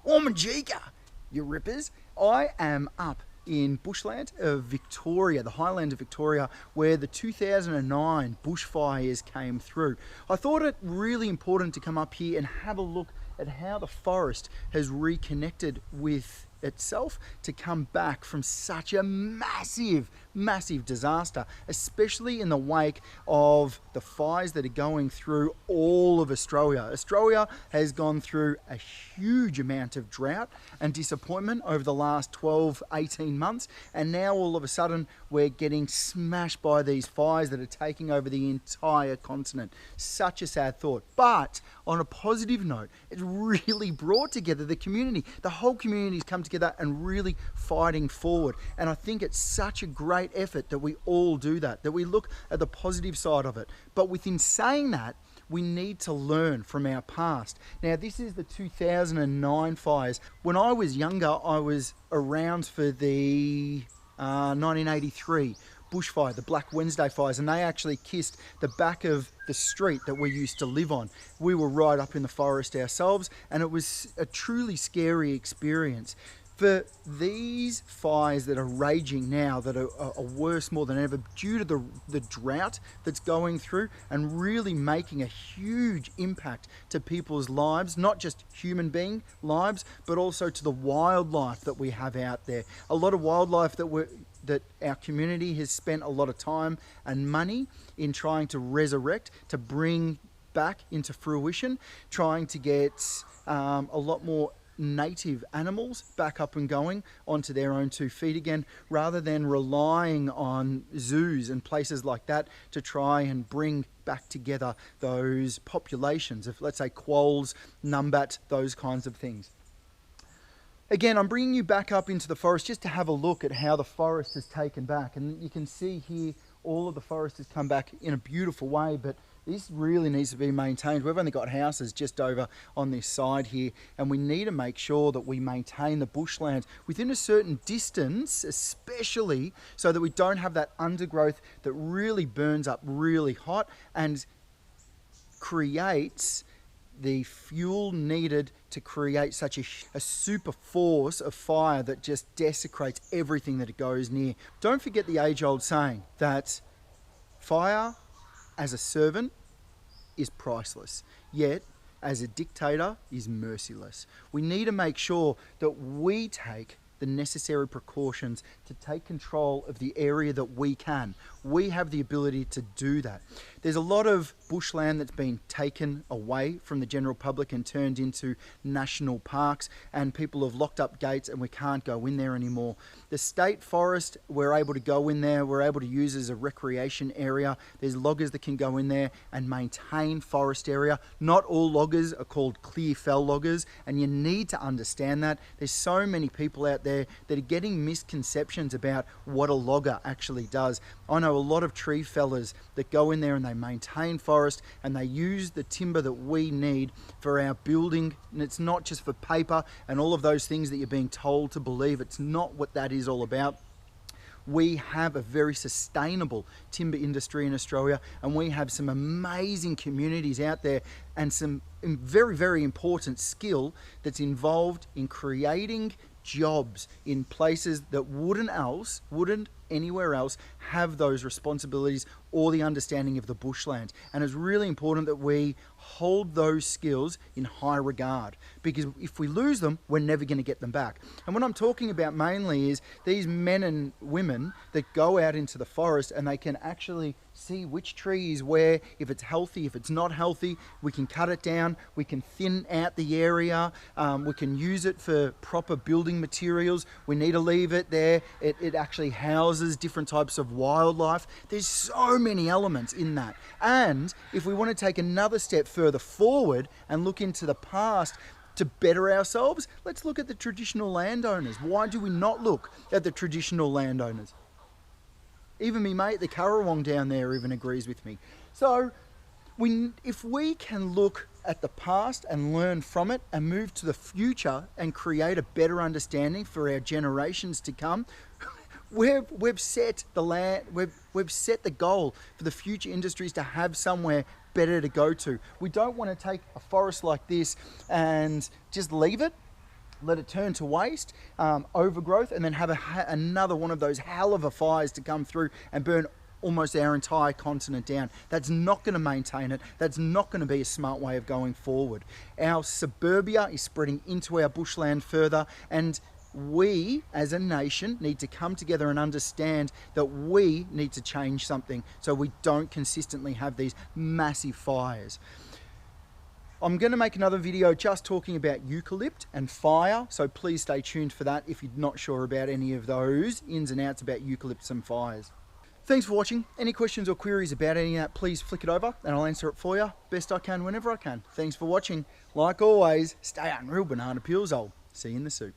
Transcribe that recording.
Ormanjika, you rippers. I am up in bushland of Victoria, the highlands of Victoria, where the 2009 bushfires came through. I thought it really important to come up here and have a look at how the forest has reconnected with itself to come back from such a massive disaster, especially in the wake of the fires that are going through all of Australia. Australia has gone through a huge amount of drought and disappointment over the last 12-18 months, and now all of a sudden we're getting smashed by these fires that are taking over the entire continent. Such a sad thought. But on a positive note, it's really brought together the community. The whole community's come together and really fighting forward. And I think it's such a great effort that we all do that we look at the positive side of it. But within saying that, we need to learn from our past. Now, this is the 2009 fires. When I was younger, I was around for the 1983 bushfire, the Black Wednesday fires, and they actually kissed the back of the street that we used to live on. We were right up in the forest ourselves, and it was a truly scary experience. For these fires that are raging now, that are worse more than ever due to the drought that's going through and really making a huge impact to people's lives, not just human being lives, but also to the wildlife that we have out there. A lot of wildlife that our community has spent a lot of time and money in trying to resurrect, to bring back into fruition, trying to get a lot more native animals back up and going onto their own 2 feet again, rather than relying on zoos and places like that to try and bring back together those populations of, let's say, quolls, numbat, those kinds of things. Again, I'm bringing you back up into the forest just to have a look at how the forest has taken back. And you can see here all of the forest has come back in a beautiful way, but this really needs to be maintained. We've only got houses just over on this side here, and we need to make sure that we maintain the bushland within a certain distance, especially so that we don't have that undergrowth that really burns up really hot and creates the fuel needed to create such a super force of fire that just desecrates everything that it goes near. Don't forget the age-old saying that fire as a servant is priceless, yet as a dictator is merciless. We need to make sure that we take the necessary precautions to take control of the area that we can. We have the ability to do that. There's a lot of bushland that's been taken away from the general public and turned into national parks, and people have locked up gates and we can't go in there anymore. The state forest, we're able to go in there, we're able to use as a recreation area. There's loggers that can go in there and maintain forest area. Not all loggers are called clear fell loggers, and you need to understand that. There's so many people out there that are getting misconceptions about what a logger actually does. I know a lot of tree fellers that go in there and they maintain forest and they use the timber that we need for our building, and it's not just for paper and all of those things that you're being told to believe. It's not what that is all about. We have a very sustainable timber industry in Australia, and we have some amazing communities out there and some very important skill that's involved in creating jobs in places that wouldn't anywhere else have those responsibilities or the understanding of the bushland. And it's really important that we hold those skills in high regard, because if we lose them, we're never going to get them back. And what I'm talking about mainly is these men and women that go out into the forest and they can actually see which tree is where, if it's healthy, if it's not healthy. We can cut it down, we can thin out the area, we can use it for proper building materials. We need to leave it there. It actually houses different types of wildlife. There's so many elements in that. And if we want to take another step further forward and look into the past to better ourselves, let's look at the traditional landowners. Why do we not look at the traditional landowners? Even me mate, the Currawong down there, even agrees with me. So if we can look at the past and learn from it and move to the future and create a better understanding for our generations to come, we've set the land, we've set the goal for the future industries to have somewhere better to go to. We don't want to take a forest like this and just leave it let it turn to waste, overgrowth, and then have another one of those hell of a fires to come through and burn almost our entire continent down. That's not going to maintain it. That's not going to be a smart way of going forward. Our suburbia is spreading into our bushland further, and we as a nation need to come together and understand that we need to change something so we don't consistently have these massive fires. I'm going to make another video just talking about eucalypt and fire, so please stay tuned for that if you're not sure about any of those ins and outs about eucalypts and fires. Thanks for watching. Any questions or queries about any of that, please flick it over and I'll answer it for you best I can whenever I can. Thanks for watching. Like always, stay unreal banana peels. I'll see you in the soup.